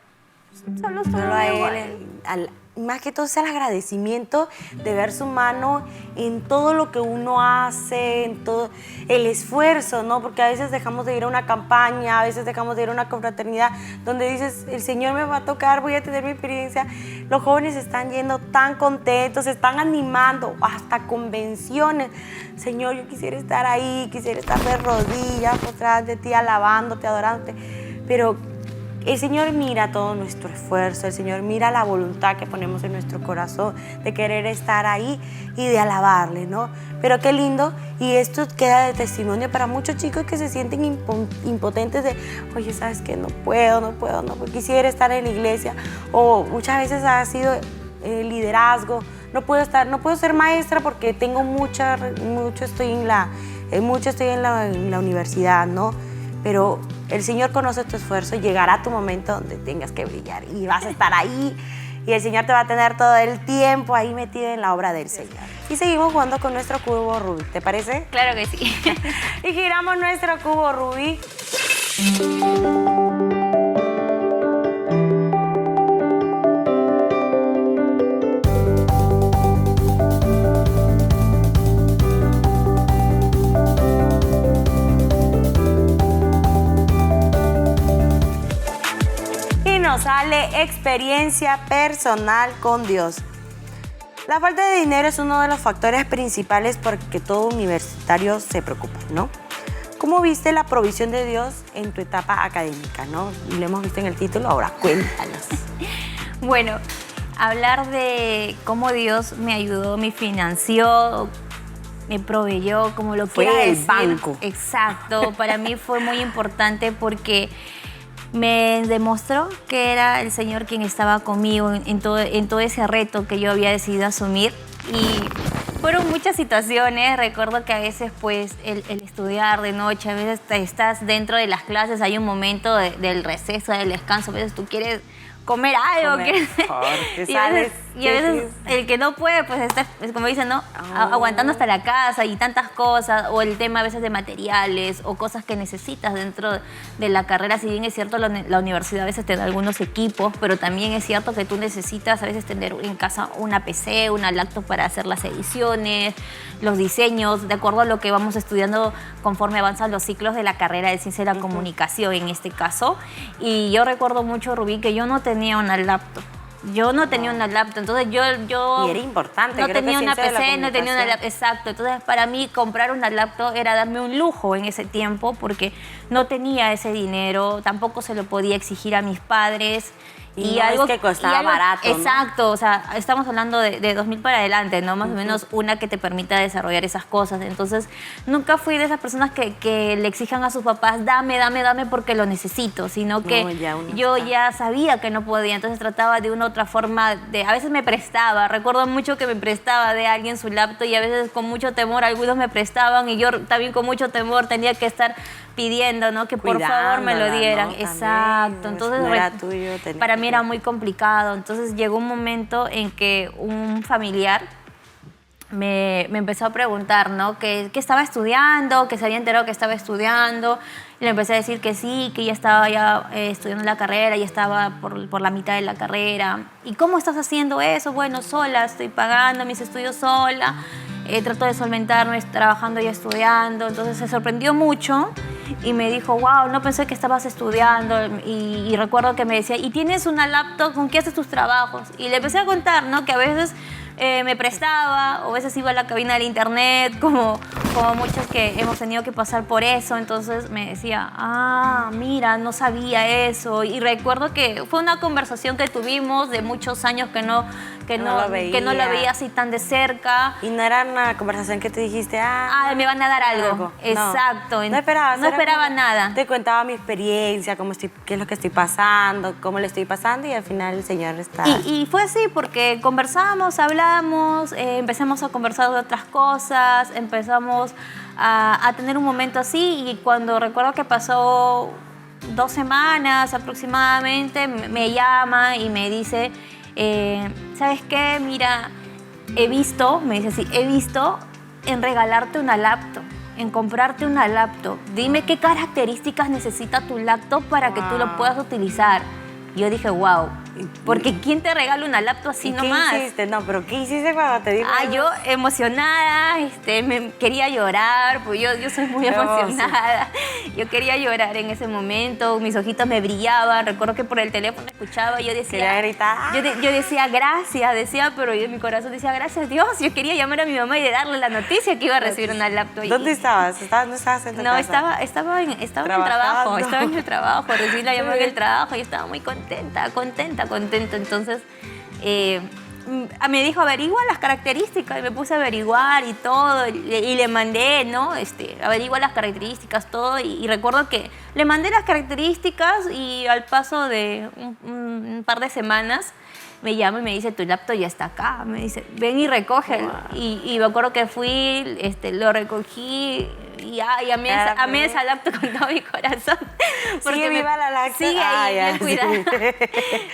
[SPEAKER 1] solo a
[SPEAKER 2] Él. Más que todo es el agradecimiento de ver su mano en todo lo que uno hace, en todo el esfuerzo, ¿no? Porque a veces dejamos de ir a una campaña, a veces dejamos de ir a una confraternidad donde dices, el Señor me va a tocar, voy a tener mi experiencia. Los jóvenes están yendo tan contentos, se están animando, hasta convenciones. Señor, yo quisiera estar ahí, quisiera estar de rodillas, postrada de ti, alabándote, adorándote, pero el Señor mira todo nuestro esfuerzo, el Señor mira la voluntad que ponemos en nuestro corazón de querer estar ahí y de alabarle, ¿no? Pero qué lindo, y esto queda de testimonio para muchos chicos que se sienten impotentes de, oye, ¿sabes qué? No puedo, quisiera estar en la iglesia, o muchas veces ha sido liderazgo, no puedo ser maestra porque tengo mucho estoy en la universidad, ¿no? Pero el Señor conoce tu esfuerzo y llegará tu momento donde tengas que brillar y vas a estar ahí y el Señor te va a tener todo el tiempo ahí metido en la obra del Señor. Y seguimos jugando con nuestro cubo Rubik, ¿te parece?
[SPEAKER 1] Claro que sí.
[SPEAKER 2] Y giramos nuestro cubo Rubik. Nos sale experiencia personal con Dios. La falta de dinero es uno de los factores principales por que todo universitario se preocupa, ¿no? ¿Cómo viste la provisión de Dios en tu etapa académica, no? Lo hemos visto en el título, ahora cuéntanos.
[SPEAKER 1] Bueno, hablar de cómo Dios me ayudó, me financió, me proveyó, como lo quiera decir.
[SPEAKER 2] Fue el banco.
[SPEAKER 1] Exacto, para mí fue muy importante porque me demostró que era el Señor quien estaba conmigo en todo ese reto que yo había decidido asumir. Y fueron muchas situaciones. Recuerdo que a veces pues el estudiar de noche, a veces estás dentro de las clases, hay un momento del receso, del descanso, a veces tú quieres comer algo.
[SPEAKER 2] Y a veces
[SPEAKER 1] Y a veces el que no puede, pues está, como dicen, ¿no? Aguantando hasta la casa y tantas cosas, o el tema a veces de materiales o cosas que necesitas dentro de la carrera. Si bien es cierto, la universidad a veces te da algunos equipos, pero también es cierto que tú necesitas a veces tener en casa una PC, una laptop para hacer las ediciones, los diseños, de acuerdo a lo que vamos estudiando conforme avanzan los ciclos de la carrera de Ciencia de la Comunicación en este caso. Y yo recuerdo mucho, Rubí, que yo no tenía una laptop. Yo no tenía una laptop, entonces yo
[SPEAKER 2] y era importante.
[SPEAKER 1] No tenía una PC, no tenía una laptop, exacto. Entonces para mí comprar una laptop era darme un lujo en ese tiempo porque no tenía ese dinero, tampoco se lo podía exigir a mis padres.
[SPEAKER 2] Y no algo, es que costaba barato, ¿no?
[SPEAKER 1] Exacto, o sea, estamos hablando de 2.000 para adelante, ¿no? Más o menos una que te permita desarrollar esas cosas. Entonces, nunca fui de esas personas que le exijan a sus papás, dame porque lo necesito, sino que yo ya sabía que no podía, entonces trataba de una u otra forma, a veces me prestaba, recuerdo mucho que me prestaba de alguien su laptop y a veces con mucho temor algunos me prestaban y yo también con mucho temor tenía que estar pidiendo, ¿no? Que por favor me lo dieran. ¿No? Exacto. Entonces,
[SPEAKER 2] no era tuyo,
[SPEAKER 1] para mí era muy complicado. Entonces llegó un momento en que un familiar me empezó a preguntar, ¿no? Que estaba estudiando, que se había enterado que estaba estudiando. Y le empecé a decir que sí, que ya estaba estudiando la carrera, ya estaba por la mitad de la carrera. ¿Y cómo estás haciendo eso? Bueno, sola, estoy pagando mis estudios sola. Trato de solventarme trabajando y estudiando. Entonces se sorprendió mucho y me dijo, wow, no pensé que estabas estudiando. Y recuerdo que me decía, ¿y tienes una laptop? ¿Con qué haces tus trabajos? Y le empecé a contar, ¿no? Que a veces me prestaba, o a veces iba a la cabina del internet, como muchos que hemos tenido que pasar por eso. Entonces me decía, mira, no sabía eso. Y recuerdo que fue una conversación que tuvimos de muchos años que no la veía así tan de cerca.
[SPEAKER 2] Y no era una conversación que te dijiste,
[SPEAKER 1] me van a dar algo. Exacto.
[SPEAKER 2] No esperaba
[SPEAKER 1] nada.
[SPEAKER 2] Te contaba mi experiencia, qué es lo que estoy pasando, cómo le estoy pasando, y al final el Señor está...
[SPEAKER 1] Y fue así, porque conversamos, hablamos, empezamos a conversar de otras cosas, empezamos a tener un momento así, y cuando recuerdo que pasó 2 semanas aproximadamente, me llama y me dice, ¿sabes qué? Mira, he visto en regalarte una laptop, en comprarte una laptop. Dime qué características necesita tu laptop para que tú lo puedas utilizar. Yo dije, wow, porque ¿quién te regala una laptop así nomás?
[SPEAKER 2] ¿Qué hiciste? No, pero ¿qué hiciste cuando te dijo eso?
[SPEAKER 1] Yo emocionada, me quería llorar, pues yo soy muy emocionada. Yo quería llorar en ese momento, mis ojitos me brillaban, recuerdo que por el teléfono escuchaba y yo decía...
[SPEAKER 2] Quería gritar.
[SPEAKER 1] Yo decía gracias, pero yo en mi corazón decía gracias Dios. Yo quería llamar a mi mamá y darle la noticia que iba a recibir una laptop.
[SPEAKER 2] ¿Dónde estabas? ¿No estabas en tu casa?
[SPEAKER 1] Estaba en el trabajo, recibí la llamada en el trabajo y estaba muy contenta. Entonces me dijo, averigua las características, y me puse a averiguar y todo, y le mandé, ¿no? Averigua las características, todo, y recuerdo que le mandé las características y al paso de un par de semanas me llama y me dice, tu laptop ya está acá. Me dice, ven y recógelo. Wow. Y me acuerdo que fui, lo recogí y amé esa laptop con todo mi corazón.
[SPEAKER 2] Sigue viva la laptop.
[SPEAKER 1] Sigue ahí, bien cuidada.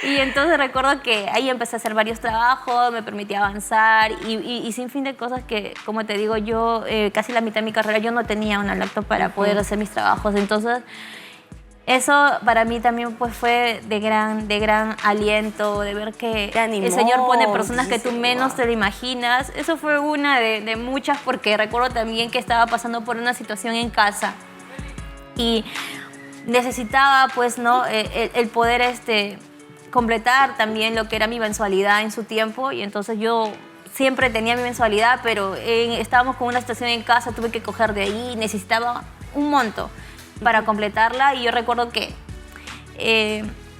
[SPEAKER 1] Y entonces recuerdo que ahí empecé a hacer varios trabajos, me permitía avanzar y sin fin de cosas que, como te digo, yo casi la mitad de mi carrera yo no tenía una laptop para poder hacer mis trabajos. Entonces... eso para mí también pues fue de gran aliento, de ver que el Señor pone personas que tú menos te lo imaginas. Eso fue una de muchas, porque recuerdo también que estaba pasando por una situación en casa y necesitaba pues el poder completar también lo que era mi mensualidad en su tiempo, y entonces yo siempre tenía mi mensualidad, pero estábamos con una situación en casa, tuve que coger de ahí, necesitaba un monto para completarla. Y yo recuerdo que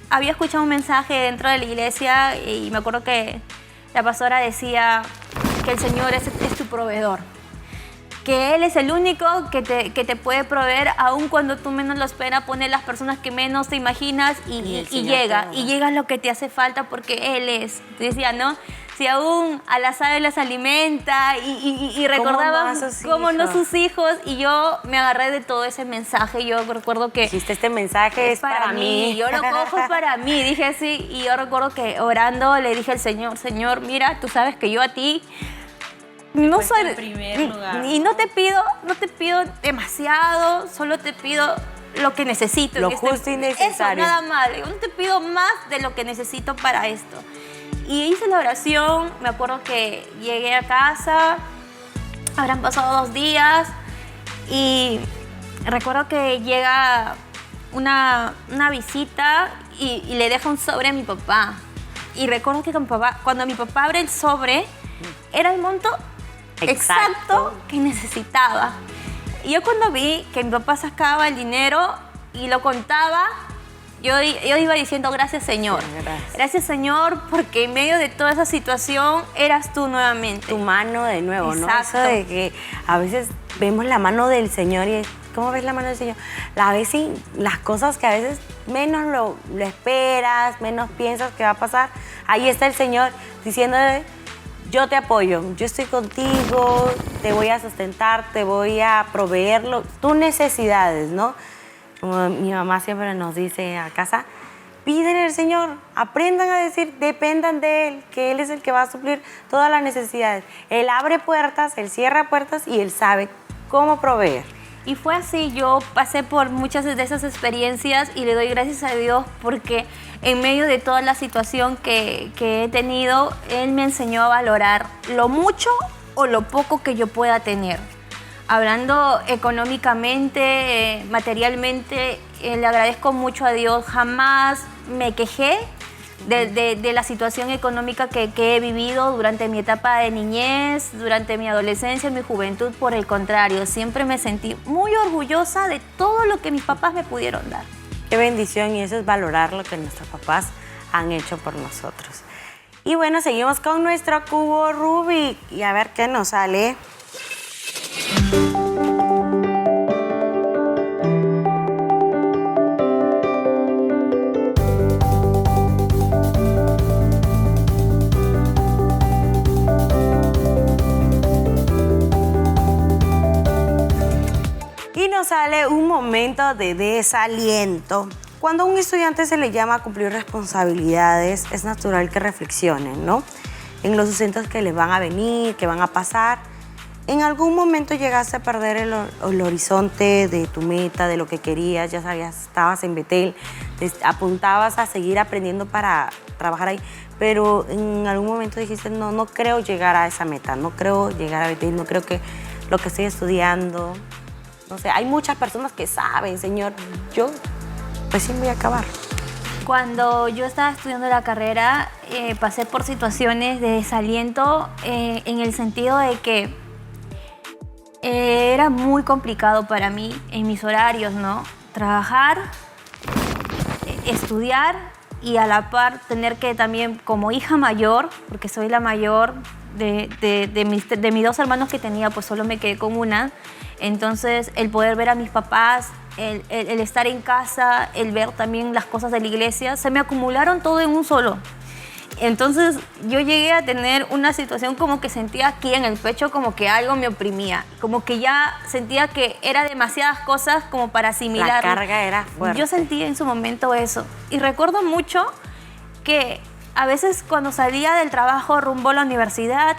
[SPEAKER 1] había escuchado un mensaje dentro de la iglesia y me acuerdo que la pastora decía que el Señor es tu proveedor, que Él es el único que te puede proveer, aun cuando tú menos lo esperas, pone las personas que menos te imaginas y llega lo que te hace falta porque Él es. Decía, ¿no? Si aún a las aves las alimenta y recordaba cómo no sus hijos, y yo me agarré de todo ese mensaje. Yo recuerdo que...
[SPEAKER 2] Dijiste, este mensaje es para mí.
[SPEAKER 1] Yo lo cojo para mí, dije así, y yo recuerdo que orando le dije al Señor, Señor, mira, tú sabes que yo a ti no soy
[SPEAKER 3] en primer lugar.
[SPEAKER 1] Y no te pido demasiado, solo te pido lo que necesito.
[SPEAKER 2] Lo justo y necesario.
[SPEAKER 1] Eso, nada más. Yo no te pido más de lo que necesito para esto. Y hice la oración, me acuerdo que llegué a casa, habrán pasado 2 días, y recuerdo que llega una visita y le deja un sobre a mi papá. Y recuerdo que cuando mi papá abre el sobre, era el monto exacto que necesitaba. Y yo cuando vi que mi papá sacaba el dinero y lo contaba, yo iba diciendo, gracias Señor. Gracias Señor, porque en medio de toda esa situación eras tú nuevamente.
[SPEAKER 2] Tu mano de nuevo,
[SPEAKER 1] exacto.
[SPEAKER 2] ¿no? Eso de que a veces vemos la mano del Señor y ¿cómo ves la mano del Señor? A veces las cosas que a veces menos lo esperas, menos piensas que va a pasar, ahí está el Señor diciéndole, yo te apoyo, yo estoy contigo, te voy a sustentar, te voy a proveer tus necesidades, ¿no? Como mi mamá siempre nos dice a casa, pídenle al Señor, aprendan a decir, dependan de Él, que Él es el que va a suplir todas las necesidades. Él abre puertas, Él cierra puertas y Él sabe cómo proveer.
[SPEAKER 1] Y fue así, yo pasé por muchas de esas experiencias y le doy gracias a Dios porque en medio de toda la situación que he tenido, Él me enseñó a valorar lo mucho o lo poco que yo pueda tener. Hablando económicamente, materialmente, le agradezco mucho a Dios. Jamás me quejé de la situación económica que he vivido durante mi etapa de niñez, durante mi adolescencia, mi juventud. Por el contrario, siempre me sentí muy orgullosa de todo lo que mis papás me pudieron dar.
[SPEAKER 2] Qué bendición, y eso es valorar lo que nuestros papás han hecho por nosotros. Y bueno, seguimos con nuestro cubo Rubik y a ver qué nos sale. Y nos sale un momento de desaliento. Cuando a un estudiante se le llama a cumplir responsabilidades, es natural que reflexionen, ¿no? En los sucesos que les van a venir, que van a pasar. ¿En algún momento llegaste a perder el horizonte de tu meta, de lo que querías? Ya sabías, estabas en Betel, te apuntabas a seguir aprendiendo para trabajar ahí, pero en algún momento dijiste, no creo llegar a esa meta, no creo llegar a Betel, no creo que lo que estoy estudiando, no sé, hay muchas personas que saben, Señor, yo recién voy a acabar.
[SPEAKER 1] Cuando yo estaba estudiando la carrera, pasé por situaciones de desaliento en el sentido de que era muy complicado para mí en mis horarios, ¿no? Trabajar, estudiar y a la par tener que también, como hija mayor, porque soy la mayor de mis 2 hermanos que tenía, pues solo me quedé con una. Entonces, el poder ver a mis papás, el estar en casa, el ver también las cosas de la iglesia, se me acumularon todo en un solo. Entonces yo llegué a tener una situación como que sentía aquí en el pecho como que algo me oprimía, como que ya sentía que era demasiadas cosas como para asimilar.
[SPEAKER 2] La carga era fuerte.
[SPEAKER 1] Yo sentí en su momento eso y recuerdo mucho que a veces cuando salía del trabajo rumbo a la universidad,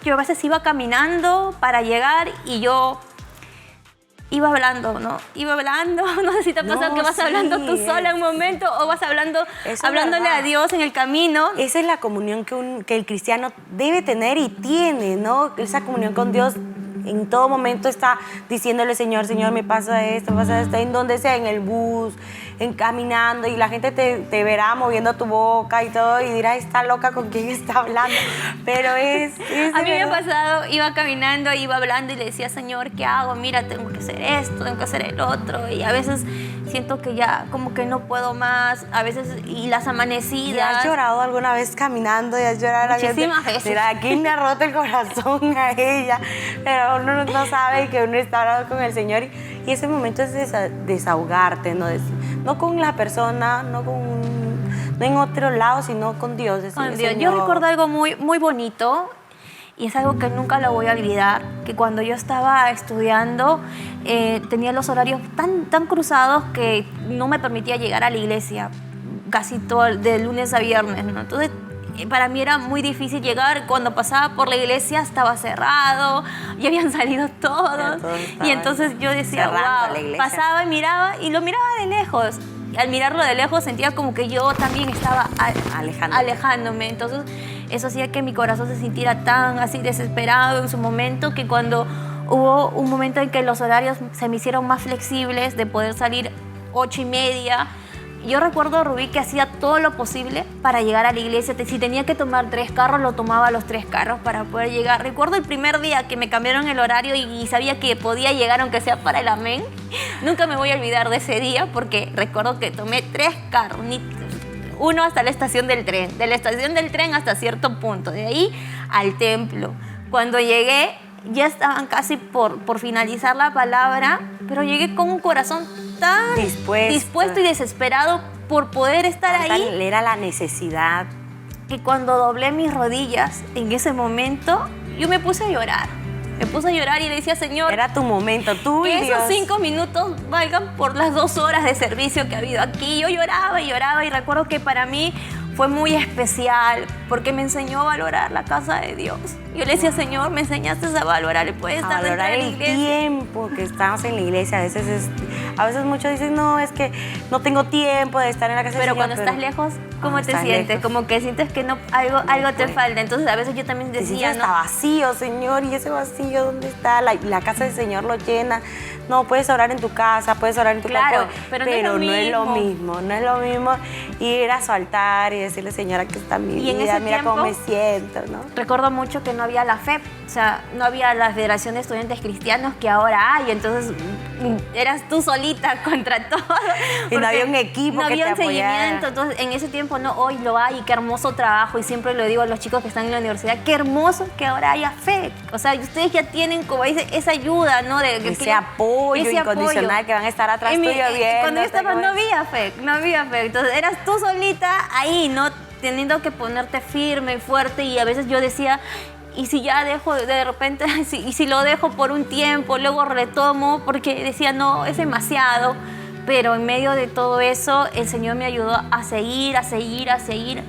[SPEAKER 1] yo a veces iba caminando para llegar y yo iba hablando, ¿no? Iba hablando, no sé si te ha pasado que vas hablando tú sola en un momento o vas hablándole a Dios en el camino.
[SPEAKER 2] Esa es la comunión que el cristiano debe tener y tiene, ¿no? Esa comunión con Dios en todo momento está diciéndole, Señor, me pasa esto, en donde sea, en el bus, caminando y la gente te verá moviendo tu boca y todo y dirá, está loca, ¿con quién está hablando? Pero es
[SPEAKER 1] a mí me ha pasado, iba caminando, iba hablando y le decía, Señor, ¿qué hago? Mira, tengo que hacer esto, tengo que hacer el otro. Y a veces siento que ya como que no puedo más, a veces, y las amanecidas.
[SPEAKER 2] ¿Y has llorado alguna vez caminando? ¿Y has llorado?
[SPEAKER 1] Muchísimas veces.
[SPEAKER 2] Mira, aquí me ha roto el corazón a ella, pero uno no sabe que uno está hablando con el Señor y ese momento es desahogarte, no con la persona, no en otro lado, sino con Dios.
[SPEAKER 1] Con Dios. Yo recuerdo algo muy, muy bonito y es algo que nunca lo voy a olvidar, que cuando yo estaba estudiando tenía los horarios tan cruzados que no me permitía llegar a la iglesia casi todo de lunes a viernes, ¿no? Entonces para mí era muy difícil llegar. Cuando pasaba por la iglesia estaba cerrado, ya habían salido todos. Y entonces yo decía, wow, pasaba y miraba, y lo miraba de lejos. Y al mirarlo de lejos sentía como que yo también estaba alejándome. Entonces eso hacía que mi corazón se sintiera tan así desesperado en su momento, que cuando hubo un momento en que los horarios se me hicieron más flexibles, de poder salir 8:30, yo recuerdo, Rubí, que hacía todo lo posible para llegar a la iglesia. Si tenía que tomar 3 carros, lo tomaba los 3 carros para poder llegar. Recuerdo el primer día que me cambiaron el horario y sabía que podía llegar aunque sea para el amén. Nunca me voy a olvidar de ese día, porque recuerdo que tomé 3 carros, uno hasta la estación del tren, de la estación del tren hasta cierto punto, de ahí al templo. Cuando llegué, ya estaban casi por finalizar la palabra, pero llegué con un corazón tan dispuesto y desesperado por poder estar ahí.
[SPEAKER 2] Era la necesidad.
[SPEAKER 1] Que cuando doblé mis rodillas en ese momento, yo me puse a llorar. Me puse a llorar y le decía, Señor,
[SPEAKER 2] era tu momento, tú y
[SPEAKER 1] que
[SPEAKER 2] Dios.
[SPEAKER 1] esos 5 minutos valgan por las 2 horas de servicio que ha habido aquí. Yo lloraba y recuerdo que para mí fue muy especial porque me enseñó a valorar la casa de Dios. Yo le decía, Señor, me enseñaste a valorar y puedes estar dentro de la iglesia.
[SPEAKER 2] El tiempo que estamos en la iglesia. A veces muchos dicen, no, es que no tengo tiempo de estar en la casa del Señor.
[SPEAKER 1] Pero cuando estás lejos, ¿cómo te sientes? Lejos. Como que sientes que algo te falta. Entonces a veces yo también decía,
[SPEAKER 2] está vacío, Señor, y ese vacío, ¿dónde está? La casa del Señor lo llena. No, puedes orar en tu casa, puedes orar en tu
[SPEAKER 1] cuarto,
[SPEAKER 2] pero no es lo mismo ir a su altar y decirle, Señora, que está mi vida, mira cómo me siento, ¿no?
[SPEAKER 1] Recuerdo mucho que no había la FEP, o sea, no había la Federación de Estudiantes Cristianos que ahora hay, entonces eras tú solita contra todo.
[SPEAKER 2] Y no había un equipo que te apoyara.
[SPEAKER 1] No había un seguimiento, entonces en ese tiempo no, hoy lo hay, y qué hermoso trabajo, y siempre lo digo a los chicos que están en la universidad, qué hermoso que ahora haya FEP, o sea, ustedes ya tienen, como dice, esa ayuda, ¿no?
[SPEAKER 2] Ese apoyo incondicional que van a estar atrás tuyo viendo.
[SPEAKER 1] Cuando yo estaba no había FEP, entonces eras tú solita ahí, ¿no? Teniendo que ponerte firme y fuerte, y a veces yo decía, y si ya dejo de repente, y si lo dejo por un tiempo, luego retomo, porque decía, no, es demasiado. Pero en medio de todo eso, el Señor me ayudó a seguir,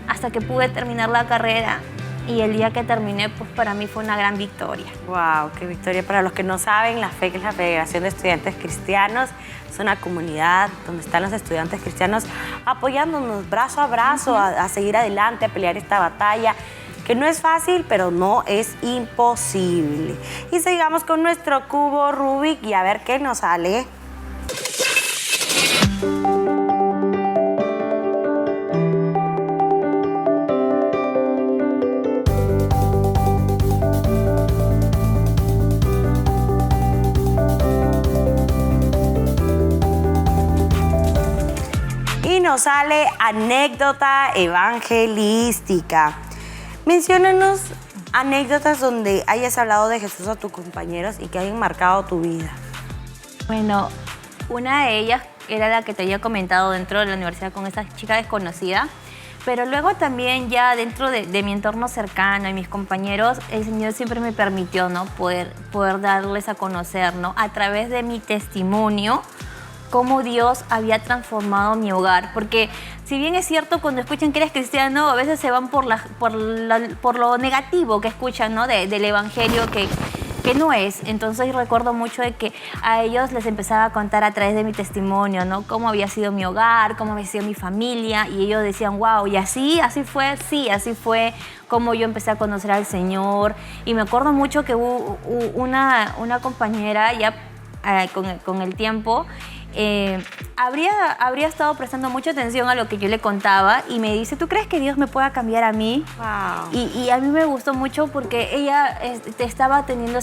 [SPEAKER 1] hasta que pude terminar la carrera. Y el día que terminé, pues para mí fue una gran victoria.
[SPEAKER 2] ¡Wow! ¡Qué victoria! Para los que no saben, la FEC es la Federación de Estudiantes Cristianos. Es una comunidad donde están los estudiantes cristianos apoyándonos brazo a brazo a seguir adelante, a pelear esta batalla, que no es fácil, pero no es imposible. Y sigamos con nuestro cubo Rubik y a ver qué nos sale. Nos sale anécdota evangelística. Menciónanos anécdotas donde hayas hablado de Jesús a tus compañeros y que hayan marcado tu vida.
[SPEAKER 1] Bueno, una de ellas era la que te había comentado dentro de la universidad con esa chica desconocida, pero luego también ya dentro de mi entorno cercano y mis compañeros, el Señor siempre me permitió, ¿no? poder darles a conocer, ¿no? A través de mi testimonio, cómo Dios había transformado mi hogar. Porque si bien es cierto, cuando escuchan que eres cristiano, a veces se van por lo negativo que escuchan, ¿no? del evangelio que no es. Entonces recuerdo mucho de que a ellos les empezaba a contar a través de mi testimonio, ¿no? Cómo había sido mi hogar, cómo había sido mi familia, y ellos decían, wow, y así fue, sí, así fue como yo empecé a conocer al Señor. Y me acuerdo mucho que hubo una compañera ya con el tiempo, habría estado prestando mucha atención a lo que yo le contaba y me dice, ¿tú crees que Dios me pueda cambiar a mí?
[SPEAKER 2] Wow.
[SPEAKER 1] Y a mí me gustó mucho porque ella estaba teniendo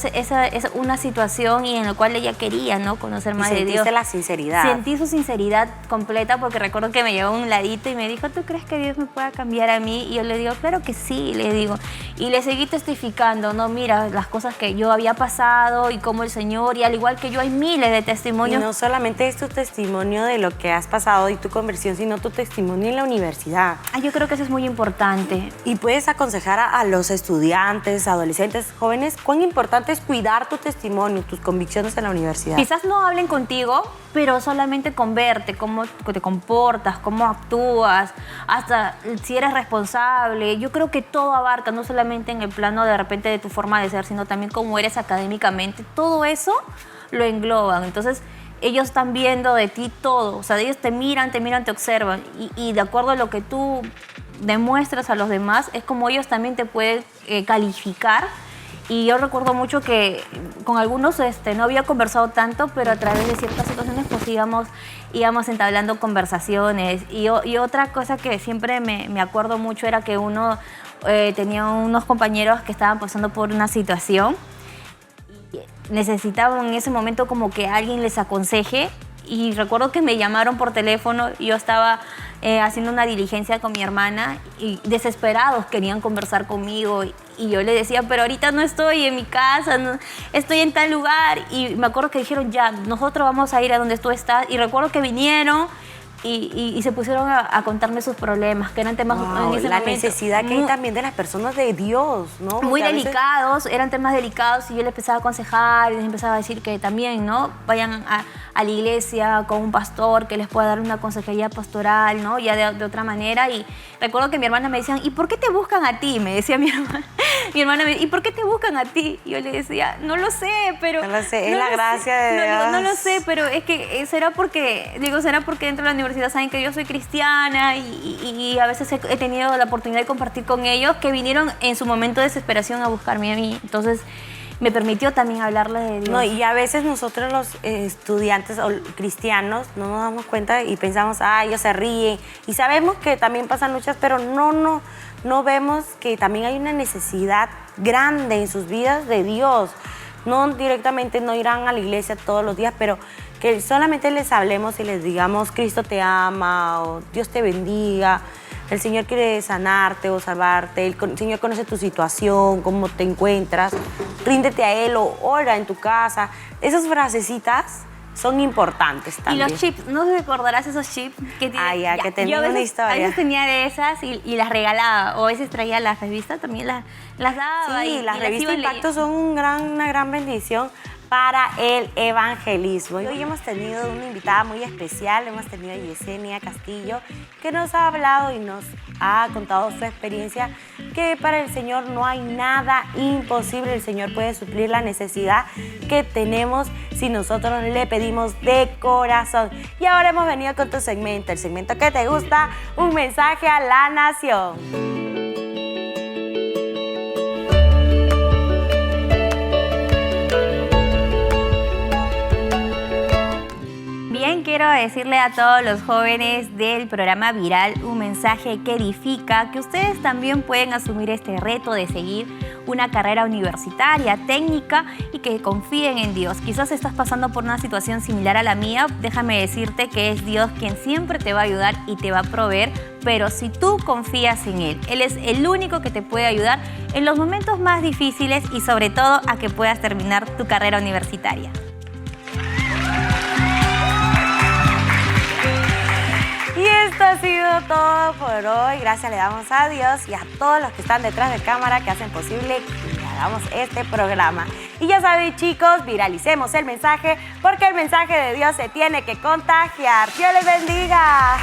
[SPEAKER 1] una situación y en la cual ella quería, ¿no?, conocer más de Dios.
[SPEAKER 2] Sentiste la sinceridad.
[SPEAKER 1] Sentí su sinceridad completa porque recuerdo que me llevó a un ladito y me dijo, ¿tú crees que Dios me pueda cambiar a mí? Y yo le digo, claro que sí, le digo. Y le seguí testificando, ¿no? Mira, las cosas que yo había pasado y cómo el Señor, y al igual que yo hay miles de testimonios.
[SPEAKER 2] Y no solamente es tu testimonio de lo que has pasado y tu conversión, sino tu testimonio en la universidad.
[SPEAKER 1] Yo creo que eso es muy importante.
[SPEAKER 2] Y puedes aconsejar a los estudiantes, adolescentes, jóvenes, cuán importante es cuidar tu testimonio, tus convicciones en la universidad.
[SPEAKER 1] Quizás no hablen contigo, pero solamente con verte, cómo te comportas, cómo actúas, hasta si eres responsable. Yo creo que todo abarca, no solamente en el plano de repente de tu forma de ser, sino también cómo eres académicamente. Todo eso lo engloban. Entonces, ellos están viendo de ti todo. O sea, ellos te miran, te observan. Y de acuerdo a lo que tú demuestras a los demás, es como ellos también te pueden calificar. Y yo recuerdo mucho que con algunos no había conversado tanto, pero a través de ciertas situaciones pues íbamos entablando conversaciones. Y otra cosa que siempre me acuerdo mucho era que tenía unos compañeros que estaban pasando por una situación y necesitaban en ese momento como que alguien les aconseje. Y recuerdo que me llamaron por teléfono y yo estaba haciendo una diligencia con mi hermana y desesperados querían conversar conmigo. Y yo le decía, pero ahorita no estoy en mi casa, no, estoy en tal lugar. Y me acuerdo que dijeron, ya, nosotros vamos a ir a donde tú estás. Y recuerdo que vinieron y se pusieron a contarme sus problemas, que eran temas en ese
[SPEAKER 2] la
[SPEAKER 1] momento,
[SPEAKER 2] necesidad que hay también de las personas de Dios, ¿no?
[SPEAKER 1] Muy delicados, eran temas delicados y yo les empezaba a aconsejar y les empezaba a decir que también, ¿no?, vayan a la iglesia con un pastor que les pueda dar una consejería pastoral, ¿no?, ya de otra manera. Y recuerdo que mi hermana me decía, ¿y por qué te buscan a ti? Me decía mi hermana. Mi hermana me decía, ¿y por qué te buscan a ti? Y yo le decía, no lo sé, pero...
[SPEAKER 2] No lo sé, es la gracia de Dios.
[SPEAKER 1] No lo sé, pero es que será porque dentro de la universidad saben que yo soy cristiana y a veces he tenido la oportunidad de compartir con ellos que vinieron en su momento de desesperación a buscarme a mí. Entonces me permitió también hablarles de Dios.
[SPEAKER 2] No, y a veces nosotros los estudiantes o cristianos no nos damos cuenta y pensamos, ellos se ríen. Y sabemos que también pasan luchas, pero no vemos que también hay una necesidad grande en sus vidas de Dios. No directamente, no irán a la iglesia todos los días, pero que solamente les hablemos y les digamos, Cristo te ama o Dios te bendiga. El Señor quiere sanarte o salvarte. El Señor conoce tu situación, cómo te encuentras. Ríndete a Él o ora en tu casa. Esas frasecitas son importantes también.
[SPEAKER 1] Y los chips, ¿no te recordarás esos chips que tienen?
[SPEAKER 2] Que tenían una historia.
[SPEAKER 1] A veces tenía de esas y las regalaba. O a veces traía las revistas, también las daba.
[SPEAKER 2] Sí, las revistas Impacto son una gran bendición para el evangelismo. Y hoy hemos tenido una invitada muy especial, hemos tenido a Yesenia Castillo, que nos ha hablado y nos ha contado su experiencia, que para el Señor no hay nada imposible. El Señor puede suplir la necesidad que tenemos si nosotros le pedimos de corazón. Y ahora hemos venido con tu segmento, el segmento que te gusta, un mensaje a la nación.
[SPEAKER 1] Quiero decirle a todos los jóvenes del programa Viral un mensaje que edifica, que ustedes también pueden asumir este reto de seguir una carrera universitaria, técnica y que confíen en Dios. Quizás estás pasando por una situación similar a la mía, déjame decirte que es Dios quien siempre te va a ayudar y te va a proveer, pero si tú confías en Él, Él es el único que te puede ayudar en los momentos más difíciles y sobre todo a que puedas terminar tu carrera universitaria.
[SPEAKER 2] Y esto ha sido todo por hoy. Gracias le damos a Dios y a todos los que están detrás de cámara que hacen posible que hagamos este programa. Y ya saben, chicos, viralicemos el mensaje porque el mensaje de Dios se tiene que contagiar. ¡Dios les bendiga!